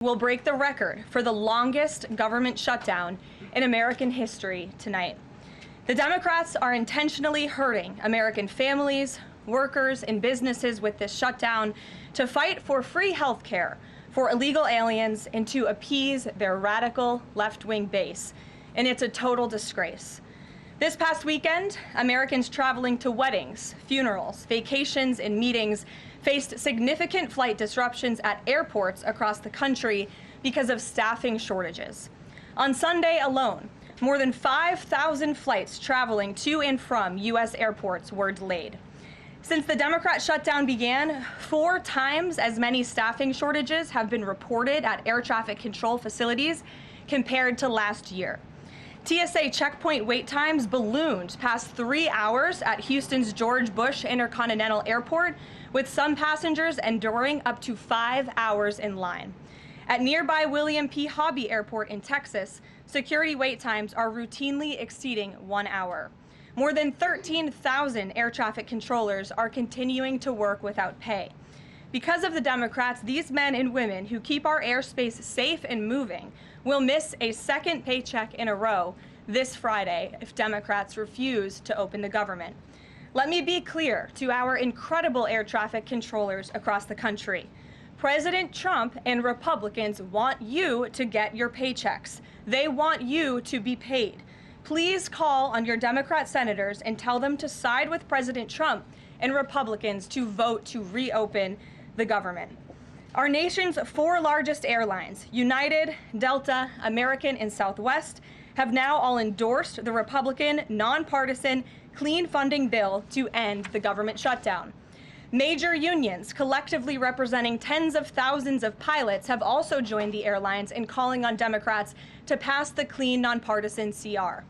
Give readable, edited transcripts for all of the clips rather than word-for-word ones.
will break the record for the longest government shutdown in American history tonight. The Democrats are intentionally hurting American families, workers, and businesses with this shutdown to fight for free health care for illegal aliens and to appease their radical left-wing base. And it's a total disgrace. This past weekend, Americans traveling to weddings, funerals, vacations, and meetings faced significant flight disruptions at airports across the country because of staffing shortages. On Sunday alone, more than 5,000 flights traveling to and from U.S. airports were delayed. Since the Democrat shutdown began, 4 times as many staffing shortages have been reported at air traffic control facilities compared to last year. TSA checkpoint wait times ballooned past 3 hours at Houston's George Bush Intercontinental Airport, with some passengers enduring up to 5 hours in line. At nearby William P. Hobby Airport in Texas, security wait times are routinely exceeding 1 hour. More than 13,000 air traffic controllers are continuing to work without pay. Because of the Democrats, these men and women who keep our airspace safe and moving will miss a second paycheck in a row this Friday if Democrats refuse to open the government. Let me be clear to our incredible air traffic controllers across the country. President Trump and Republicans want you to get your paychecks. They want you to be paid. Please call on your Democrat senators and tell them to side with President Trump and Republicans to vote to reopen the government. Our nation's 4 largest airlines, United, Delta, American, and Southwest, have now all endorsed the Republican, nonpartisan, clean funding bill to end the government shutdown. Major unions, collectively representing tens of thousands of pilots, have also joined the airlines in calling on Democrats to pass the clean, nonpartisan CR.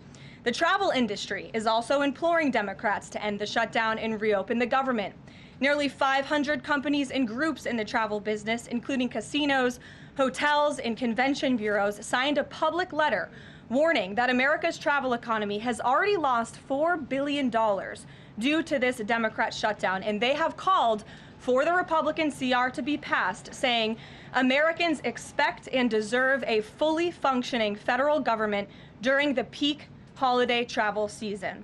The travel industry is also imploring Democrats to end the shutdown and reopen the government. Nearly 500 companies and groups in the travel business, including casinos, hotels, and convention bureaus, signed a public letter warning that America's travel economy has already lost $4 billion due to this Democrat shutdown, and they have called for the Republican CR to be passed, saying Americans expect and deserve a fully functioning federal government during the peak holiday travel season.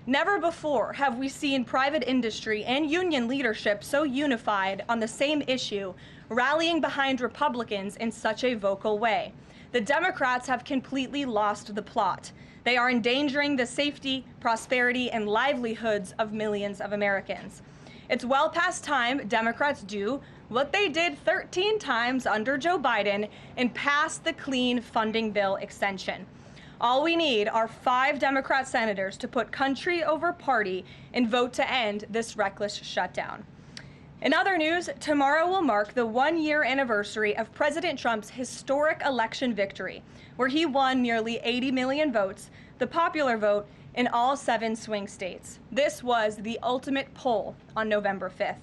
Never before have we seen private industry and union leadership so unified on the same issue, rallying behind Republicans in such a vocal way. The Democrats have completely lost the plot. They are endangering the safety, prosperity, and livelihoods of millions of Americans. It's well past time Democrats do what they did 13 times under Joe Biden and pass the clean funding bill extension. All we need are 5 Democrat senators to put country over party and vote to end this reckless shutdown. In other news, tomorrow will mark the 1-year anniversary of President Trump's historic election victory, where he won nearly 80 million votes, the popular vote, in all 7 swing states. This was the ultimate poll on November 5th.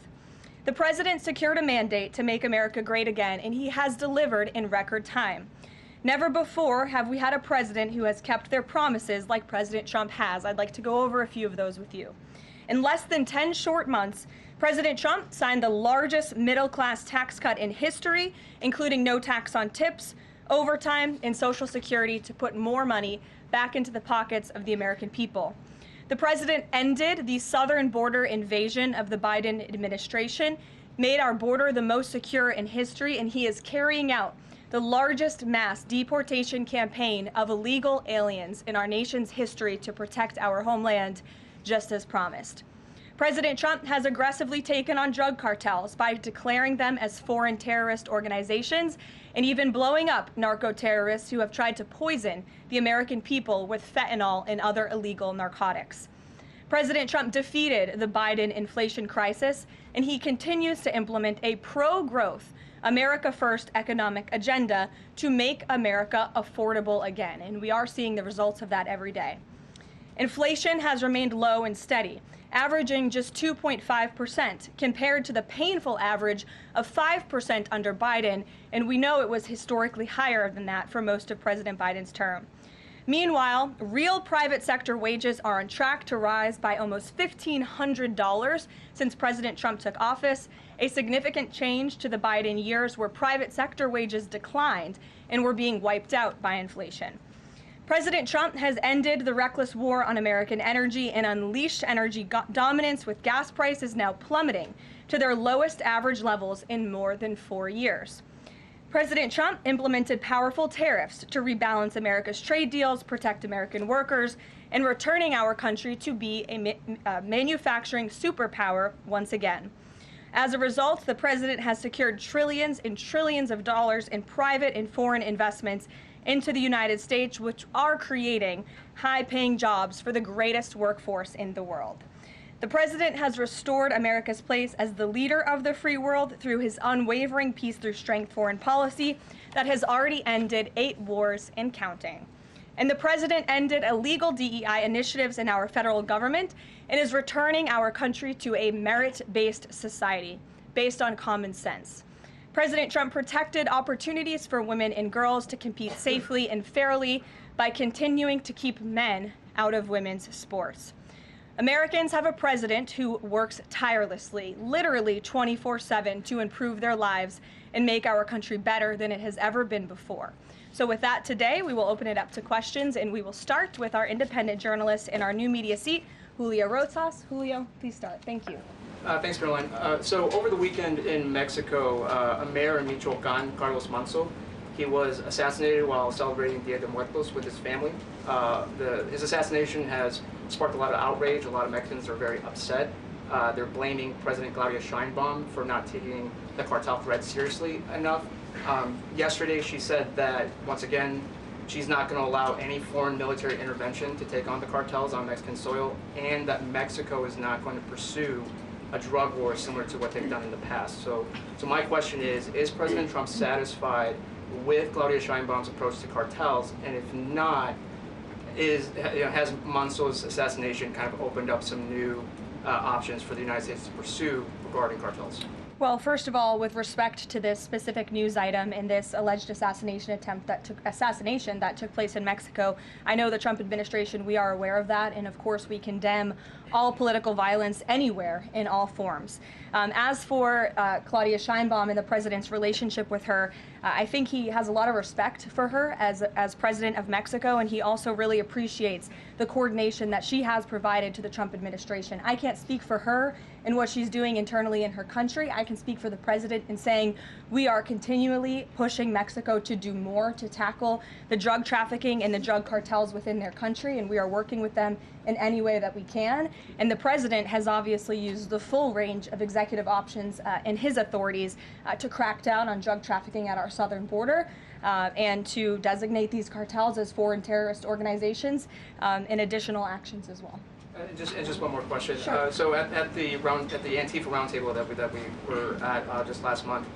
The president secured a mandate to make America great again, and he has delivered in record time. Never before have we had a president who has kept their promises like President Trump has. I'd like to go over a few of those with you. In less than 10 short months, President Trump signed the largest middle-class tax cut in history, including no tax on tips, overtime, and Social Security to put more money back into the pockets of the American people. The president ended the southern border invasion of the Biden administration, made our border the most secure in history, and he is carrying out the largest mass deportation campaign of illegal aliens in our nation's history to protect our homeland, just as promised. President Trump has aggressively taken on drug cartels by declaring them as foreign terrorist organizations and even blowing up narco-terrorists who have tried to poison the American people with fentanyl and other illegal narcotics. President Trump defeated the Biden inflation crisis, and he continues to implement a pro-growth, America First economic agenda to make America affordable again, and we are seeing the results of that every day. Inflation has remained low and steady, averaging just 2.5% compared to the painful average of 5% under Biden, and we know it was historically higher than that for most of President Biden's term. Meanwhile, real private sector wages are on track to rise by almost $1,500 since President Trump took office, a significant change to the Biden years where private sector wages declined and were being wiped out by inflation. President Trump has ended the reckless war on American energy and unleashed energy dominance, with gas prices now plummeting to their lowest average levels in more than 4 years. President Trump implemented powerful tariffs to rebalance America's trade deals, protect American workers, and returning our country to be a manufacturing superpower once again. As a result, the president has secured trillions and trillions of dollars in private and foreign investments into the United States, which are creating high-paying jobs for the greatest workforce in the world. The president has restored America's place as the leader of the free world through his unwavering peace through strength foreign policy that has already ended 8 wars and counting. And the president ended illegal DEI initiatives in our federal government and is returning our country to a merit-based society based on common sense. President Trump protected opportunities for women and girls to compete safely and fairly by continuing to keep men out of women's sports. Americans have a president who works tirelessly, literally 24/7, to improve their lives and make our country better than it has ever been before. So with that, today we will open it up to questions, and we will start with our independent journalist in our new media seat, Julio Rosas. Julio, please start. Thank you. Thanks, Karoline. So over the weekend in Mexico, a mayor in Michoacan, Carlos Manso, he was assassinated while celebrating Dia de Muertos with his family. His assassination has sparked a lot of outrage. A lot of Mexicans are very upset. They're blaming President Claudia Sheinbaum for not taking the cartel threat seriously enough. Yesterday, she said that, once again, she's not going to allow any foreign military intervention to take on the cartels on Mexican soil, and that Mexico is not going to pursue a drug war similar to what they've done in the past. So my question is President Trump satisfied with Claudia Sheinbaum's approach to cartels? And if not, has Manso's assassination kind of opened up some new options for the United States to pursue regarding cartels? Well, first of all, with respect to this specific news item and this alleged assassination that took place in Mexico, I know the Trump administration, we are aware of that, and of course we condemn all political violence anywhere in all forms. As for Claudia Sheinbaum and the president's relationship with her, I think he has a lot of respect for her as president of Mexico, and he also really appreciates the coordination that she has provided to the Trump administration. I can't speak for her and what she's doing internally in her country. I can speak for the president in saying we are continually pushing Mexico to do more to tackle the drug trafficking and the drug cartels within their country, and we are working with them in any way that we can. And the president has obviously used the full range of executive options in his authorities to crack down on drug trafficking at our southern border and to designate these cartels as foreign terrorist organizations and additional actions as well. Just one more question. Sure. So at the Antifa roundtable that we were at just last month,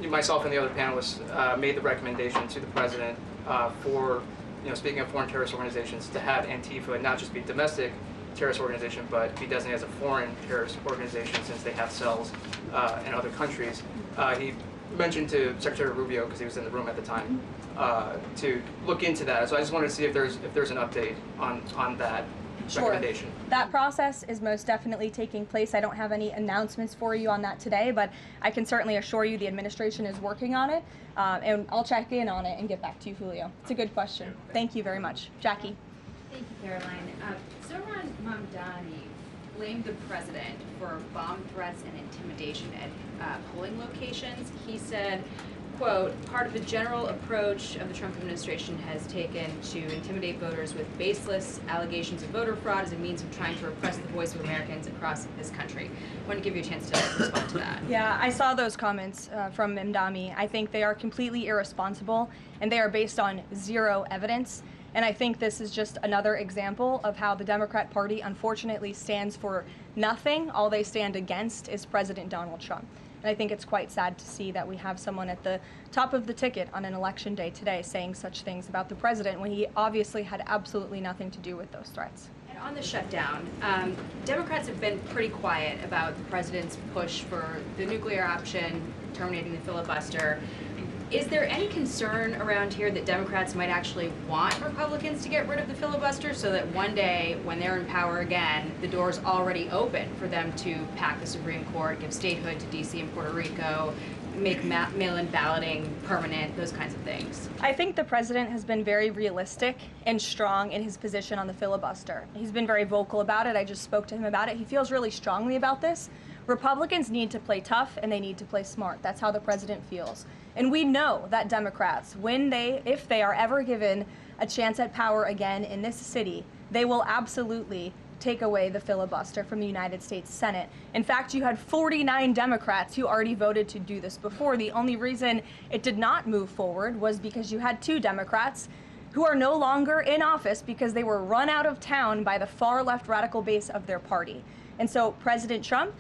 myself and the other panelists made the recommendation to the president for, speaking of foreign terrorist organizations, to have Antifa not just be a domestic terrorist organization, but be designated as a foreign terrorist organization since they have cells in other countries. He mentioned to Secretary Rubio, because he was in the room at the time, to look into that. So I just wanted to see if there's an update on that. Sure. That process is most definitely taking place. I don't have any announcements for you on that today, but I can certainly assure you the administration is working on it, and I'll check in on it and get back to you, Julio. It's a good question. Thank you very much. Jackie. Thank you, Karoline. Zohran Mamdani blamed the president for bomb threats and intimidation at polling locations. He said, quote, part of the general approach of the Trump administration has taken to intimidate voters with baseless allegations of voter fraud as a means of trying to repress the voice of Americans across this country. I want to give you a chance to respond to that. Yeah, I saw those comments from Mamdani. I think they are completely irresponsible, and they are based on zero evidence. And I think this is just another example of how the Democrat Party unfortunately stands for nothing. All they stand against is President Donald Trump. And I think it's quite sad to see that we have someone at the top of the ticket on an election day today saying such things about the president when he obviously had absolutely nothing to do with those threats. And on the shutdown, Democrats have been pretty quiet about the president's push for the nuclear option, terminating the filibuster. Is there any concern around here that Democrats might actually want Republicans to get rid of the filibuster so that one day, when they're in power again, the door's already open for them to pack the Supreme Court, give statehood to D.C. and Puerto Rico, make mail-in balloting permanent, those kinds of things? I think the president has been very realistic and strong in his position on the filibuster. He's been very vocal about it. I just spoke to him about it. He feels really strongly about this. Republicans need to play tough and they need to play smart. That's how the president feels. And we know that Democrats, if they are ever given a chance at power again in this city, they will absolutely take away the filibuster from the United States Senate. In fact, you had 49 Democrats who already voted to do this before. The only reason it did not move forward was because you had 2 Democrats who are no longer in office because they were run out of town by the far left radical base of their party. And so President Trump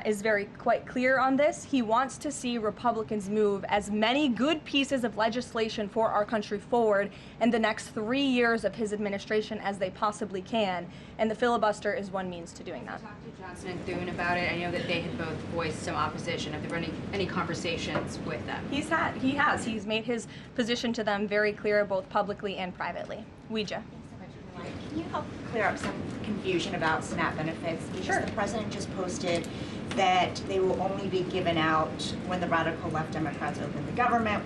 is quite clear on this. He wants to see Republicans move as many good pieces of legislation for our country forward in the next 3 years of his administration as they possibly can. And the filibuster is one means to doing that. Talk to Johnson and Thune about it. I know that they had both voiced some opposition. Have there been any conversations with them? He has. He's made his position to them very clear, both publicly and privately. Ouija. Can you help clear up some confusion about SNAP benefits? Because Sure. the president just posted that they will only be given out when the radical left Democrats open the government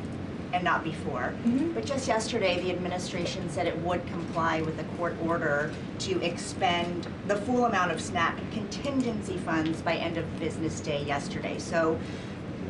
and not before. Mm-hmm. But just yesterday, the administration said it would comply with the court order to expend the full amount of SNAP contingency funds by end of business day yesterday. So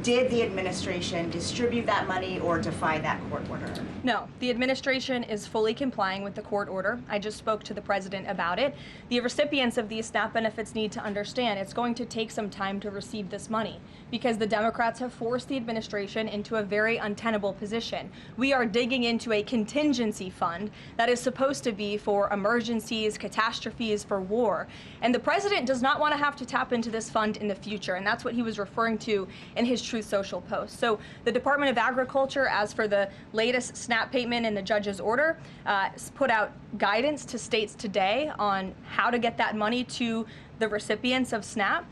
did the administration distribute that money or defy that court order? No, the administration is fully complying with the court order. I just spoke to the president about it. The recipients of these SNAP benefits need to understand it's going to take some time to receive this money because the Democrats have forced the administration into a very untenable position. We are digging into a contingency fund that is supposed to be for emergencies, catastrophes, for war. And the president does not want to have to tap into this fund in the future, and that's what he was referring to in his Truth Social post. So the Department of Agriculture, as for the latest SNAP payment in the judge's order, put out guidance to states today on how to get that money to the recipients of SNAP.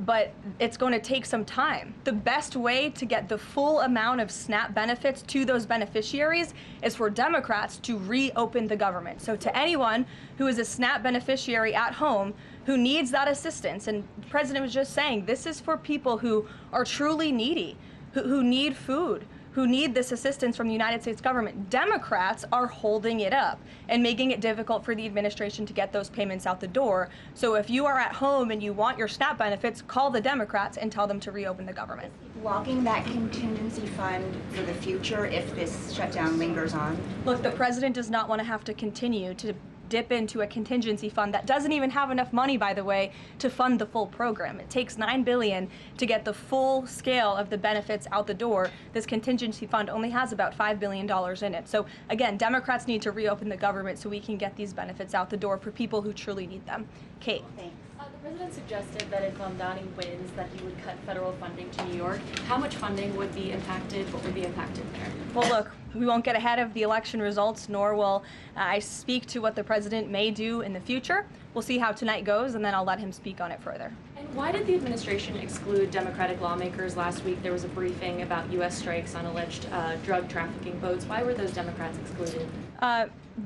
But it's going to take some time. The best way to get the full amount of SNAP benefits to those beneficiaries is for Democrats to reopen the government. So to anyone who is a SNAP beneficiary at home who needs that assistance, and the president was just saying, this is for people who are truly needy, who need food, who need this assistance from the United States government. Democrats are holding it up and making it difficult for the administration to get those payments out the door. So if you are at home and you want your SNAP benefits, call the Democrats and tell them to reopen the government. Blocking that contingency fund for the future if this shutdown lingers on? Look, the president does not want to have to continue to dip into a contingency fund that doesn't even have enough money, by the way, to fund the full program. It takes $9 billion to get the full scale of the benefits out the door. This contingency fund only has about $5 billion in it. So again, Democrats need to reopen the government so we can get these benefits out the door for people who truly need them. Kate. Thanks. The president suggested that if Mamdani wins, that he would cut federal funding to New York. How much funding would be impacted? What would be impacted there? Well, look, we won't get ahead of the election results, nor will I speak to what the president may do in the future. We'll see how tonight goes, and then I'll let him speak on it further. And why did the administration exclude Democratic lawmakers last week? There was a briefing about U.S. strikes on alleged drug trafficking boats. Why were those Democrats excluded?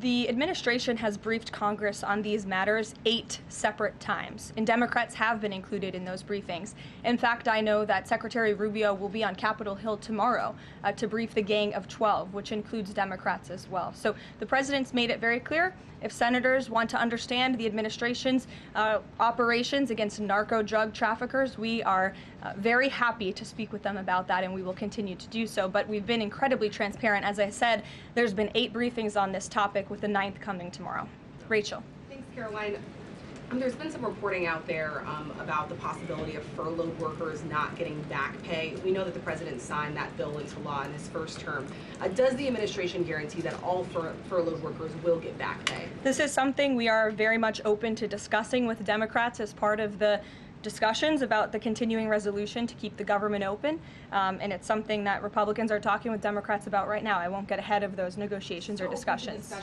The administration has briefed Congress on these matters 8 separate times, and Democrats have been included in those briefings. In fact, I know that Secretary Rubio will be on Capitol Hill tomorrow to brief the Gang of 12, which includes Democrats as well. So the president's made it very clear, if senators want to understand the administration's operations against narco drug traffickers, we are very happy to speak with them about that, and we will continue to do so. But we've been incredibly transparent. As I said, there's been 8 briefings on this topic, with the 9th coming tomorrow. Rachel. Thanks, Karoline. There's been some reporting out there about the possibility of furloughed workers not getting back pay. We know that the president signed that bill into law in his first term. Does the administration guarantee that all furloughed workers will get back pay? This is something we are very much open to discussing with Democrats as part of the discussions about the continuing resolution to keep the government open, and it's something that Republicans are talking with Democrats about right now. I won't get ahead of those negotiations or discussions.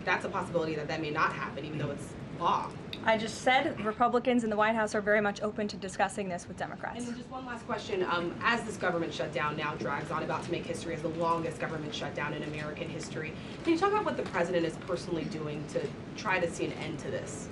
That's a possibility that may not happen, even though it's law. I just said Republicans in the White House are very much open to discussing this with Democrats. And then just one last question. As this government shutdown now drags on, about to make history as the longest government shutdown in American history, can you talk about what the president is personally doing to try to see an end to this?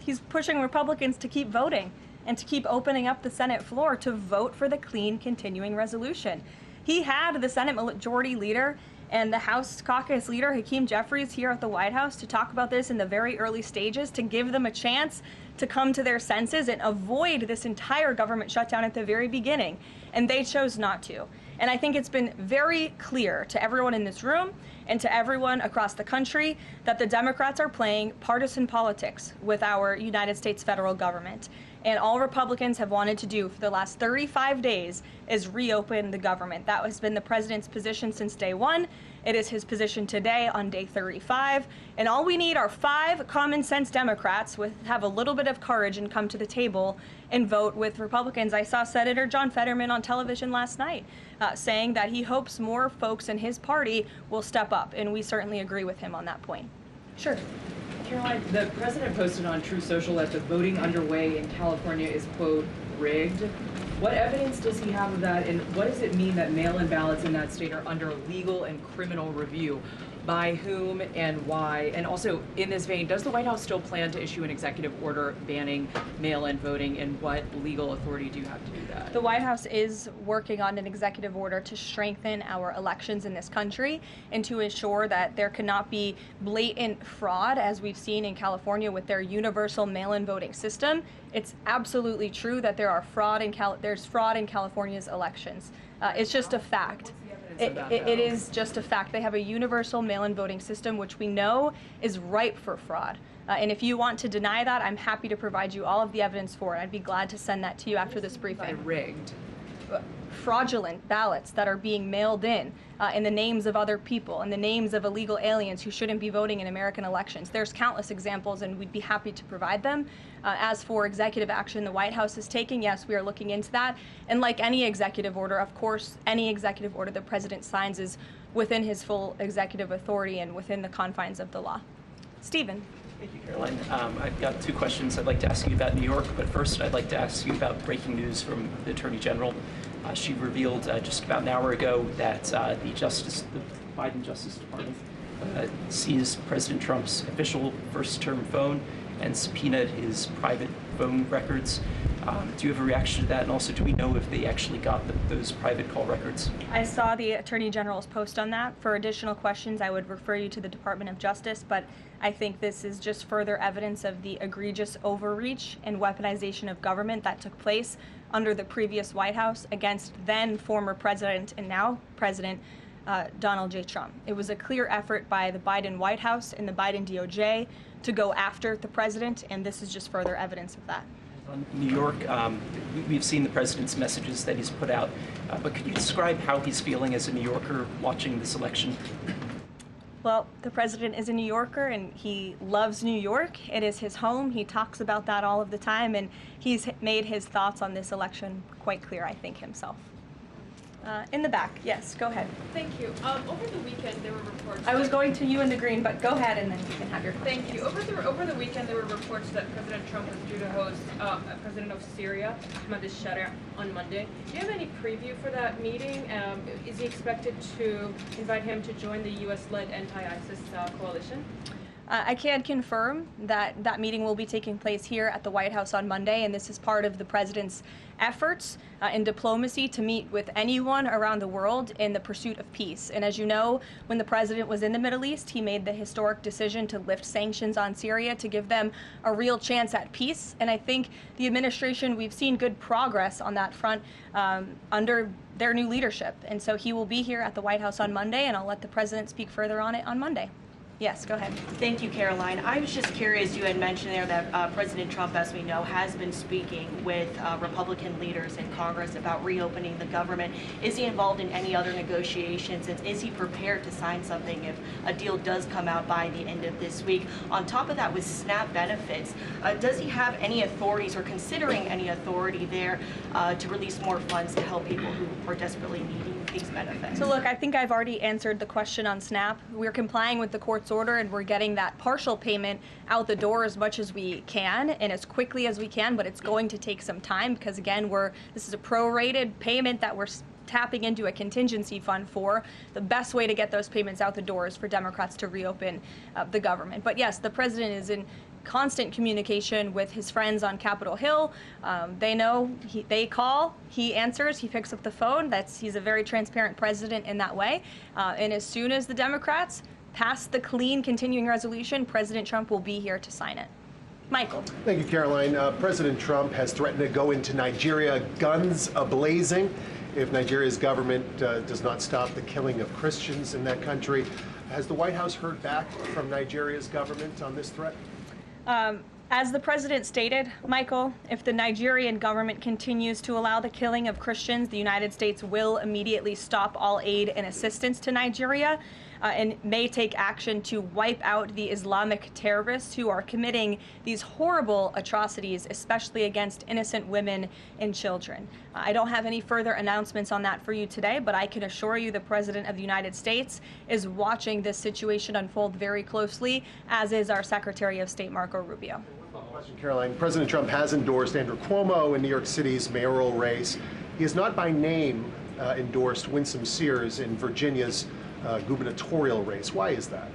He's pushing Republicans to keep voting and to keep opening up the Senate floor to vote for the clean continuing resolution. He had the Senate Majority Leader and the House Caucus Leader, Hakeem Jeffries, here at the White House to talk about this in the very early stages, to give them a chance to come to their senses and avoid this entire government shutdown at the very beginning. And they chose not to. And I think it's been very clear to everyone in this room and to everyone across the country that the Democrats are playing partisan politics with our United States federal government. And all Republicans have wanted to do for the last 35 days is reopen the government. That has been the president's position since day one. It is his position today on day 35. And all we need are 5 common sense Democrats with have a little bit of courage and come to the table and vote with Republicans. I saw Senator John Fetterman on television last night saying that he hopes more folks in his party will step up. And we certainly agree with him on that point. Sure. Karoline, the president posted on Truth Social that the voting underway in California is, quote, rigged. What evidence does he have of that, and what does it mean that mail-in ballots in that state are under legal and criminal review? By whom and why? And also, in this vein, does the White House still plan to issue an executive order banning mail-in voting, and what legal authority do you have to do that? The White House is working on an executive order to strengthen our elections in this country and to ensure that there cannot be blatant fraud, as we've seen in California with their universal mail-in voting system. It's absolutely true that there's fraud in California's elections. It's just a fact. It is just a fact. They have a universal mail-in voting system, which we know is ripe for fraud. And if you want to deny that, I'm happy to provide you all of the evidence for it. I'd be glad to send that to you after this briefing. Rigged. Fraudulent ballots that are being mailed in the names of other people, in the names of illegal aliens who shouldn't be voting in American elections. There's countless examples, and we'd be happy to provide them. As for executive action the White House is taking, yes, we are looking into that. And like any executive order, of course, any executive order the president signs is within his full executive authority and within the confines of the law. Stephen. Thank you, Caroline. I've got 2 questions I'd like to ask you about New York, but first I'd like to ask you about breaking news from the Attorney General. She revealed just about an hour ago that the Biden Justice Department seized President Trump's official first-term phone and subpoenaed his private phone records. Do you have a reaction to that? And also, do we know if they actually got those private call records? I saw the Attorney General's post on that. For additional questions, I would refer you to the Department of Justice, but I think this is just further evidence of the egregious overreach and weaponization of government that took place under the previous White House against then former President and now President Donald J. Trump. It was a clear effort by the Biden White House and the Biden DOJ to go after the president, and this is just further evidence of that. On New York, we've seen the president's messages that he's put out, but could you describe how he's feeling as a New Yorker watching this election? Well, the president is a New Yorker and he loves New York. It is his home. He talks about that all of the time, and he's made his thoughts on this election quite clear, I think, himself. In the back, yes, go ahead. Thank you. Over the weekend, there were reports. I was going to you in the green, but go ahead and then you can have your question. Thank you. Over the weekend, there were reports that President Trump was due to host President of Syria, Ahmad al-Sharia, on Monday. Do you have any preview for that meeting? Is he expected to invite him to join the U.S.-led anti-ISIS coalition? I can confirm that that meeting will be taking place here at the White House on Monday, and this is part of the president's efforts in diplomacy to meet with anyone around the world in the pursuit of peace. And as you know, when the president was in the Middle East, he made the historic decision to lift sanctions on Syria to give them a real chance at peace. And I think the administration, we've seen good progress on that front under their new leadership. And so he will be here at the White House on Monday, and I'll let the president speak further on it on Monday. Yes, go ahead. Thank you, Caroline. I was just curious, you had mentioned there that President Trump, as we know, has been speaking with Republican leaders in Congress about reopening the government. Is he involved in any other negotiations, and is he prepared to sign something if a deal does come out by the end of this week? On top of that, with SNAP benefits, does he have any authorities or considering any authority there to release more funds to help people who are desperately needing case benefits? So look, I think I've already answered the question on SNAP. We're complying with the court's order and we're getting that partial payment out the door as much as we can and as quickly as we can, but it's going to take some time because again, this is a prorated payment that we're tapping into a contingency fund for. The best way to get those payments out the door is for Democrats to reopen the government. But yes, the president is in constant communication with his friends on Capitol Hill. They know, they call, he answers, he picks up the phone. He's a very transparent president in that way. And as soon as the Democrats pass the clean continuing resolution, President Trump will be here to sign it. Michael. Thank you, Caroline. President Trump has threatened to go into Nigeria guns a-blazing if Nigeria's government does not stop the killing of Christians in that country. Has the White House heard back from Nigeria's government on this threat? As the president stated, Michael, if the Nigerian government continues to allow the killing of Christians, the United States will immediately stop all aid and assistance to Nigeria and may take action to wipe out the Islamic terrorists who are committing these horrible atrocities, especially against innocent women and children. I don't have any further announcements on that for you today, but I can assure you the President of the United States is watching this situation unfold very closely, as is our Secretary of State, Marco Rubio. Caroline, President Trump has endorsed Andrew Cuomo in New York City's mayoral race. He has not by name endorsed Winsome Sears in Virginia's gubernatorial race. Why is that?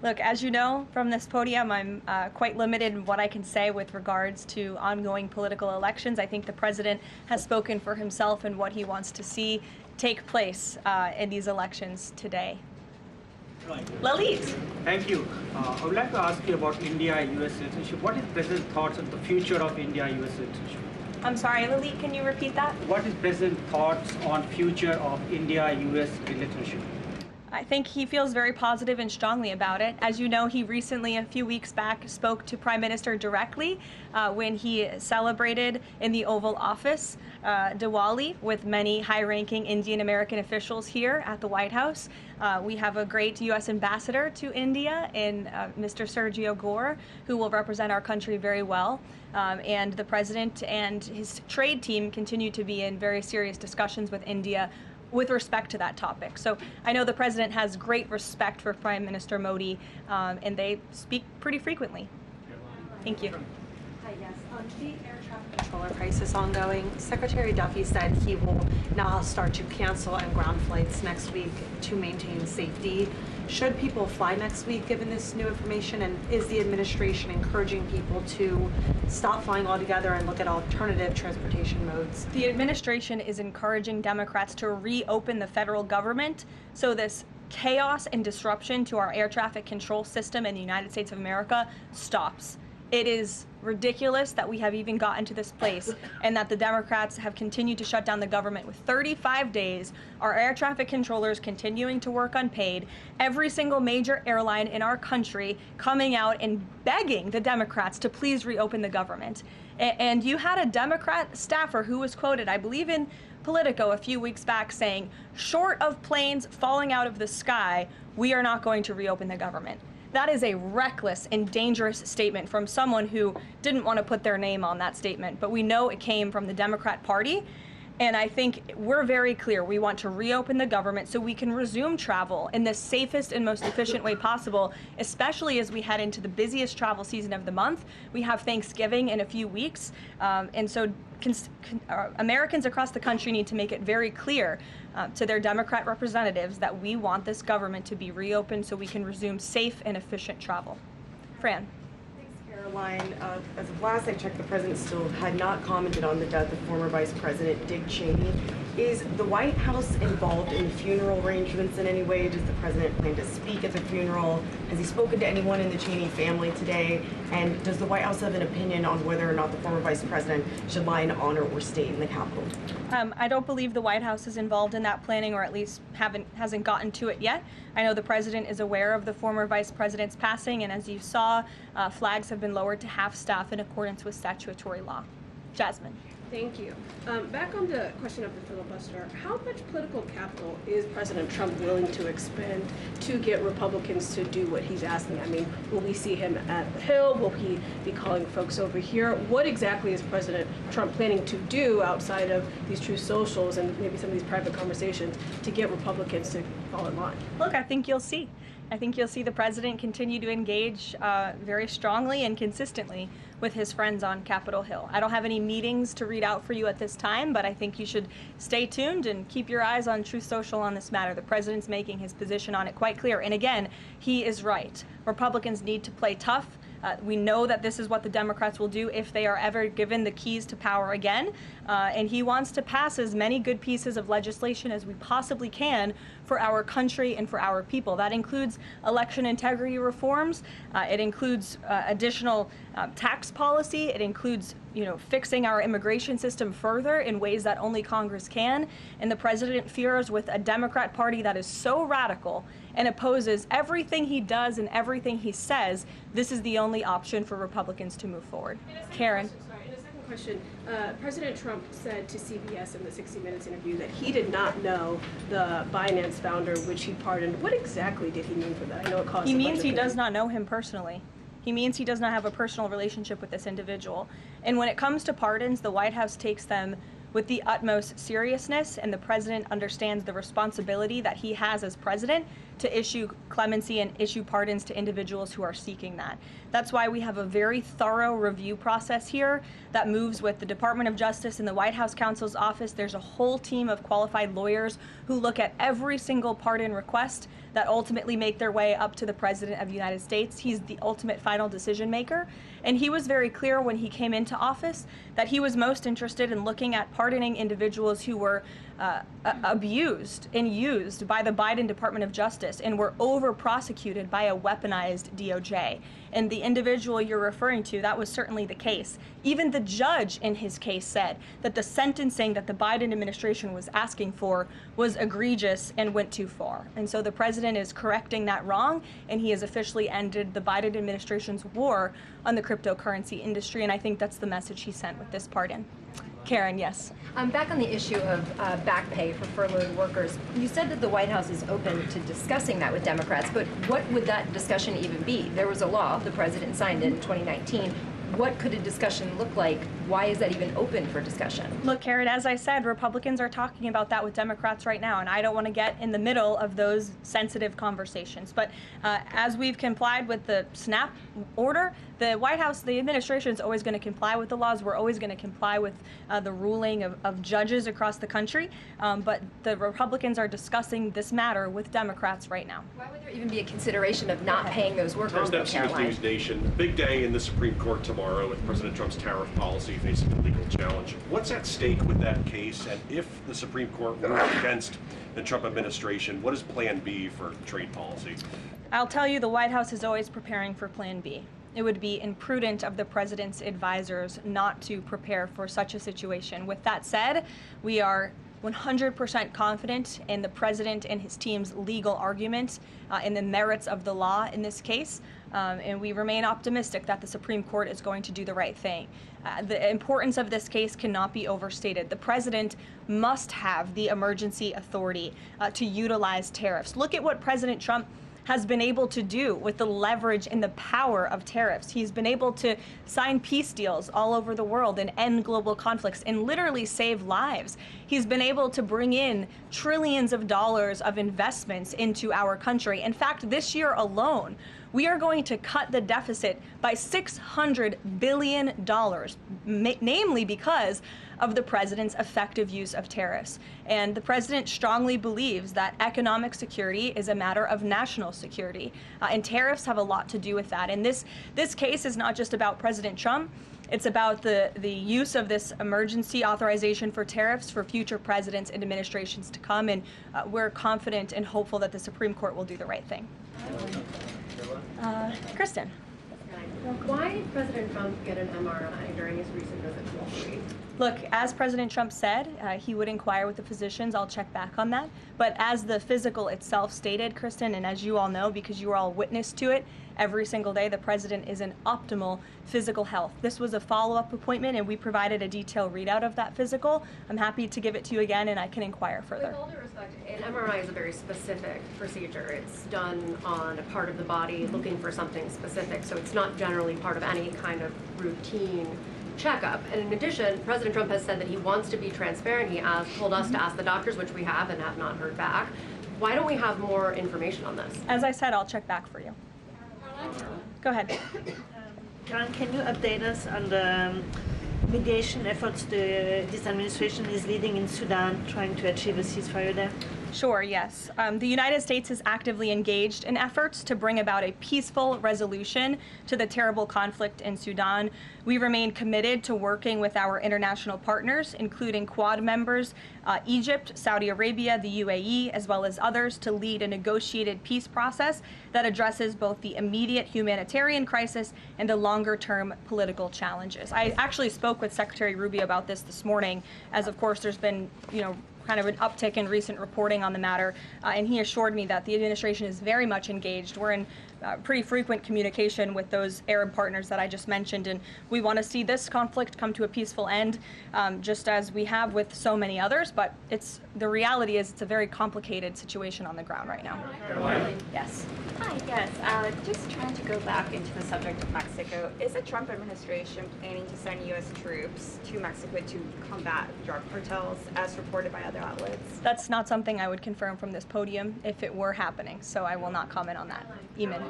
Look, as you know from this podium, I'm quite limited in what I can say with regards to ongoing political elections. I think the president has spoken for himself and what he wants to see take place in these elections today. Leavitt. Thank you. I would like to ask you about India-US relationship. What is President's thoughts on the future of India-US relationship? I'm sorry, Leavitt, can you repeat that? What is President's thoughts on future of India-US relationship? I think he feels very positive and strongly about it. As you know, he recently, a few weeks back, spoke to Prime Minister directly when he celebrated in the Oval Office Diwali with many high-ranking Indian American officials here at the White House. We have a great U.S. ambassador to India in Mr. Sergio Gore, who will represent our country very well. And the president and his trade team continue to be in very serious discussions with India with respect to that topic. So I know the president has great respect for Prime Minister Modi, and they speak pretty frequently. Thank you. Hi, yes. The air traffic controller crisis ongoing. Secretary Duffy said he will now start to cancel and ground flights next week to maintain safety. Should people fly next week given this new information, and is the administration encouraging people to stop flying altogether and look at alternative transportation modes? The administration is encouraging Democrats to reopen the federal government so this chaos and disruption to our air traffic control system in the United States of America stops. It is ridiculous that we have even gotten to this place and that the Democrats have continued to shut down the government with 35 days, our air traffic controllers continuing to work unpaid, every single major airline in our country coming out and begging the Democrats to please reopen the government. And you had a Democrat staffer who was quoted, I believe in Politico a few weeks back, saying, short of planes falling out of the sky, we are not going to reopen the government. That is a reckless and dangerous statement from someone who didn't want to put their name on that statement, but we know it came from the Democrat Party. And I think we're very clear. We want to reopen the government so we can resume travel in the safest and most efficient way possible, especially as we head into the busiest travel season of the month. We have Thanksgiving in a few weeks. And so Americans across the country need to make it very clear to their Democrat representatives that we want this government to be reopened so we can resume safe and efficient travel. Fran. Caroline, as of last I checked, the president still had not commented on the death of former Vice President Dick Cheney. Is the White House involved in the funeral arrangements in any way? Does the president plan to speak at the funeral? Has he spoken to anyone in the Cheney family today? And does the White House have an opinion on whether or not the former vice president should lie in honor or stay in the Capitol? I don't believe the White House is involved in that planning, or at least hasn't gotten to it yet. I know the president is aware of the former vice president's passing, and as you saw, flags have been lowered to half staff in accordance with statutory law. Jasmine. Thank you. Back on the question of the filibuster, how much political capital is President Trump willing to expend to get Republicans to do what he's asking? I mean, will we see him at the Hill? Will he be calling folks over here? What exactly is President Trump planning to do outside of these true socials and maybe some of these private conversations to get Republicans to fall in line? Look, I think you'll see. I think you'll see the president continue to engage very strongly and consistently with his friends on Capitol Hill. I don't have any meetings to read out for you at this time, but I think you should stay tuned and keep your eyes on Truth Social on this matter. The president's making his position on it quite clear. And again, he is right. Republicans need to play tough. We know that this is what the Democrats will do if they are ever given the keys to power again. And he wants to pass as many good pieces of legislation as we possibly can for our country and for our people. That includes election integrity reforms. It includes additional tax policy. It includes, fixing our immigration system further in ways that only Congress can. And the president fears with a Democrat Party that is so radical and opposes everything he does and everything he says, this is the only option for Republicans to move forward. Karen. Question. President Trump said to CBS in the 60 Minutes interview that he did not know the Binance founder, which he pardoned. What exactly did he mean for that? I know it caused. He means he does not know him personally. He means he does not have a personal relationship with this individual. And when it comes to pardons, the White House takes them with the utmost seriousness, and the president understands the responsibility that he has as president to issue clemency and issue pardons to individuals who are seeking that. That's why we have a very thorough review process here that moves with the Department of Justice and the White House counsel's office. There's a whole team of qualified lawyers who look at every single pardon request that ultimately make their way up to the President of the United States. He's the ultimate final decision maker. And he was very clear when he came into office that he was most interested in looking at pardoning individuals who were abused and used by the Biden Department of Justice and were over-prosecuted by a weaponized DOJ. And the individual you're referring to, that was certainly the case. Even the judge in his case said that the sentencing that the Biden administration was asking for was egregious and went too far. And so the president is correcting that wrong, and he has officially ended the Biden administration's war on the cryptocurrency industry, and I think that's the message he sent with this pardon. Karen, yes. Back on the issue of back pay for furloughed workers, you said that the White House is open to discussing that with Democrats, but what would that discussion even be? There was a law, the president signed it in 2019. What could a discussion look like? Why is that even open for discussion? Look, Karen, as I said, Republicans are talking about that with Democrats right now, and I don't want to get in the middle of those sensitive conversations. But as we've complied with the SNAP order, the White House, the administration is always going to comply with the laws. We're always going to comply with the ruling of judges across the country. But the Republicans are discussing this matter with Democrats right now. Why would there even be a consideration of not paying those workers, though, Caroline? News Nation. Big day in the Supreme Court tomorrow with President Trump's tariff policy facing a legal challenge. What's at stake with that case? And if the Supreme Court rules against the Trump administration, what is Plan B for trade policy? I'll tell you, the White House is always preparing for Plan B. It would be imprudent of the president's advisors not to prepare for such a situation. With that said, we are 100% confident in the president and his team's legal argument in the merits of the law in this case, and we remain optimistic that the Supreme Court is going to do the right thing. The importance of this case cannot be overstated. The president must have the emergency authority to utilize tariffs. Look at what President Trump has been able to do with the leverage and the power of tariffs. He's been able to sign peace deals all over the world and end global conflicts and literally save lives. He's been able to bring in trillions of dollars of investments into our country. In fact, this year alone, we are going to cut the deficit by $600 billion, namely because of the president's effective use of tariffs. And the president strongly believes that economic security is a matter of national security, and tariffs have a lot to do with that. And this case is not just about President Trump. It's about the use of this emergency authorization for tariffs for future presidents and administrations to come, and we're confident and hopeful that the Supreme Court will do the right thing. Kristen. Why did President Trump get an MRI during his recent visit to Wall Street? Look, as President Trump said, he would inquire with the physicians. I'll check back on that. But as the physical itself stated, Kristen, and as you all know, because you are all witness to it, every single day the president is in optimal physical health. This was a follow-up appointment, and we provided a detailed readout of that physical. I'm happy to give it to you again, and I can inquire further. With all due respect, an MRI is a very specific procedure. It's done on a part of the body looking for something specific, so it's not generally part of any kind of routine checkup. And in addition, President Trump has said that he wants to be transparent. He told us to ask the doctors, which we have and have not heard back. Why don't we have more information on this? As I said, I'll check back for you. Go ahead. Caroline, can you update us on the mediation efforts this administration is leading in Sudan, trying to achieve a ceasefire there? Sure, yes. The United States is actively engaged in efforts to bring about a peaceful resolution to the terrible conflict in Sudan. We remain committed to working with our international partners, including Quad members, Egypt, Saudi Arabia, the UAE, as well as others, to lead a negotiated peace process that addresses both the immediate humanitarian crisis and the longer-term political challenges. I actually spoke with Secretary Rubio about this morning, as of course there's been, kind of an uptick in recent reporting on the matter, and he assured me that the administration is very much engaged. We're in pretty frequent communication with those Arab partners that I just mentioned, and we want to see this conflict come to a peaceful end, just as we have with so many others, but the reality is it's a very complicated situation on the ground right now. Karoline? Yes. Hi, yes. Just trying to go back into the subject of Mexico. Is the Trump administration planning to send U.S. troops to Mexico to combat drug cartels, as reported by other outlets? That's not something I would confirm from this podium if it were happening, so I will not comment on that. Eamon.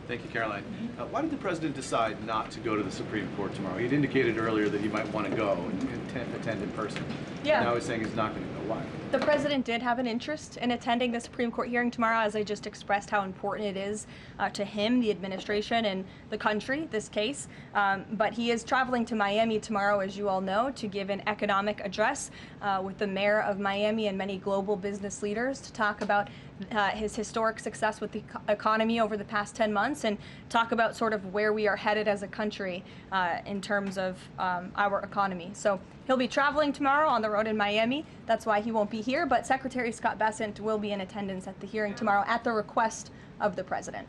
Thank you, Caroline. Why did the president decide not to go to the Supreme Court tomorrow? He'd indicated earlier that he might want to go and attend in person. Yeah. Now he's saying he's not going to go. Why? The president did have an interest in attending the Supreme Court hearing tomorrow, as I just expressed how important it is to him, the administration, and the country, this case. But he is traveling to Miami tomorrow, as you all know, to give an economic address with the mayor of Miami and many global business leaders to talk about his historic success with the economy over the past 10 months and talk about sort of where we are headed as a country in terms of our economy. So he'll be traveling tomorrow on the road in Miami. That's why he won't be here, but Secretary Scott Bessent will be in attendance at the hearing tomorrow at the request of the president.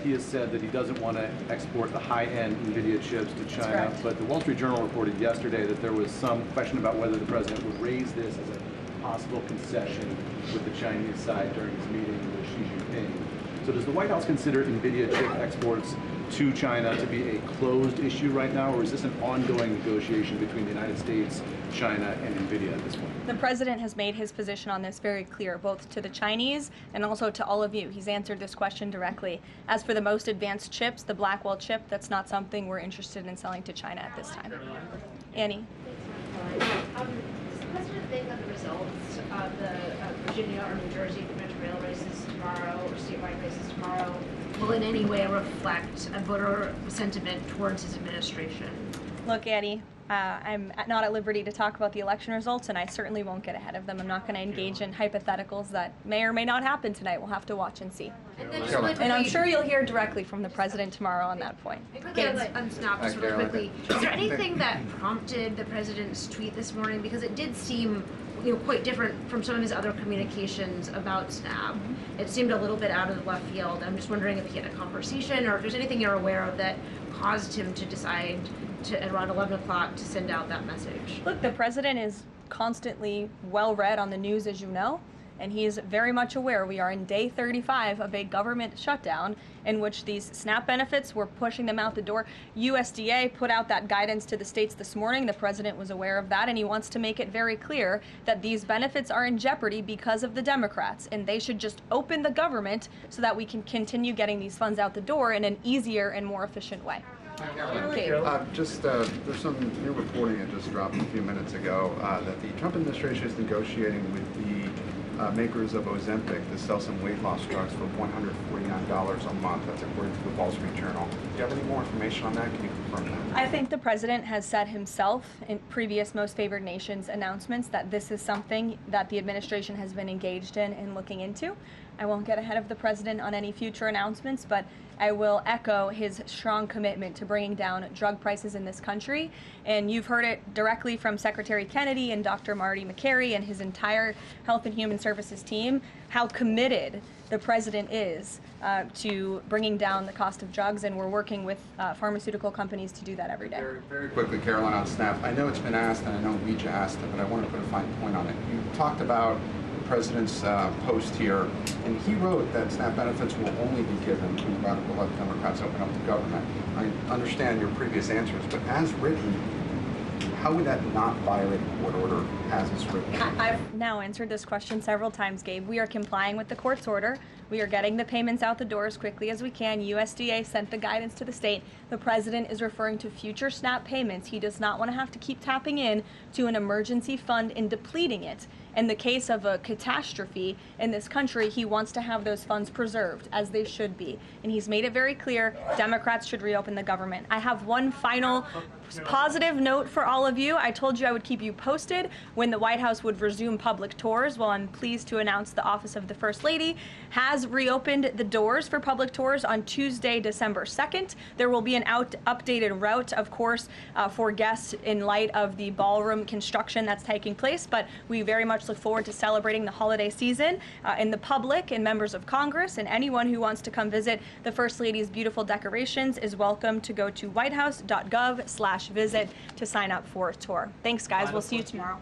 He has said that he doesn't want to export the high-end NVIDIA chips to China, but the Wall Street Journal reported yesterday that there was some question about whether the president would raise this as a possible concession with the Chinese side during his meeting with Xi Jinping. So does the White House consider NVIDIA chip exports to China to be a closed issue right now, or is this an ongoing negotiation between the United States, China, and NVIDIA at this point? The president has made his position on this very clear, both to the Chinese and also to all of you. He's answered this question directly. As for the most advanced chips, the Blackwell chip, that's not something we're interested in selling to China at this time. Annie? Does the president think that the results of the Virginia or New Jersey gubernatorial races tomorrow, or statewide races tomorrow, will in any way reflect a voter sentiment towards his administration? Look, Annie, I'm not at liberty to talk about the election results, and I certainly won't get ahead of them. I'm not going to engage in hypotheticals that may or may not happen tonight. We'll have to watch and see. And I'm sure you'll hear directly from the president tomorrow on that point. Quickly on Snap, just really quickly, is there anything that prompted the president's tweet this morning? Because it did seem quite different from some of his other communications about Snap. It seemed a little bit out of the left field. I'm just wondering if he had a conversation or if there's anything you're aware of that caused him to decide to, at around 11 o'clock, to send out that message. Look, the president is constantly well read on the news, as you know, and he is very much aware we are in day 35 of a government shutdown in which these SNAP benefits, we're pushing them out the door. USDA put out that guidance to the states this morning. The president was aware of that, and he wants to make it very clear that these benefits are in jeopardy because of the Democrats, and they should just open the government so that we can continue getting these funds out the door in an easier and more efficient way. There's some new reporting that just dropped a few minutes ago that the Trump administration is negotiating with the makers of Ozempic to sell some weight loss drugs for $149 a month. That's according to the Wall Street Journal. Do you have any more information on that? Can you confirm that? I think the president has said himself in previous Most Favored Nations announcements that this is something that the administration has been engaged in and looking into. I won't get ahead of the president on any future announcements, but I will echo his strong commitment to bringing down drug prices in this country. And you've heard it directly from Secretary Kennedy and Dr. Marty McCary and his entire Health and Human Services team, how committed the president is to bringing down the cost of drugs, and we're working with pharmaceutical companies to do that every day. Very quickly, Karoline, on SNAP. I know it's been asked, and I know we just asked it, but I want to put a fine point on it. You talked about the president's post here, and he wrote that SNAP benefits will only be given when radical left Democrats open up the government. I understand your previous answers, but as written, how would that not violate a court order as it's written? I've now answered this question several times, Gabe. We are complying with the court's order. We are getting the payments out the door as quickly as we can. USDA sent the guidance to the state. The president is referring to future SNAP payments. He does not want to have to keep tapping in to an emergency fund and depleting it. In the case of a catastrophe in this country, he wants to have those funds preserved, as they should be. And he's made it very clear Democrats should reopen the government. I have one final positive note for all of you. I told you I would keep you posted when the White House would resume public tours. Well, I'm pleased to announce the Office of the First Lady has reopened the doors for public tours on Tuesday, December 2nd. There will be an updated route, of course, for guests in light of the ballroom construction that's taking place, but we very much look forward to celebrating the holiday season. And the public and members of Congress and anyone who wants to come visit the First Lady's beautiful decorations is welcome to go to whitehouse.gov/visit to sign up for a tour. Thanks, guys. We'll see you tomorrow.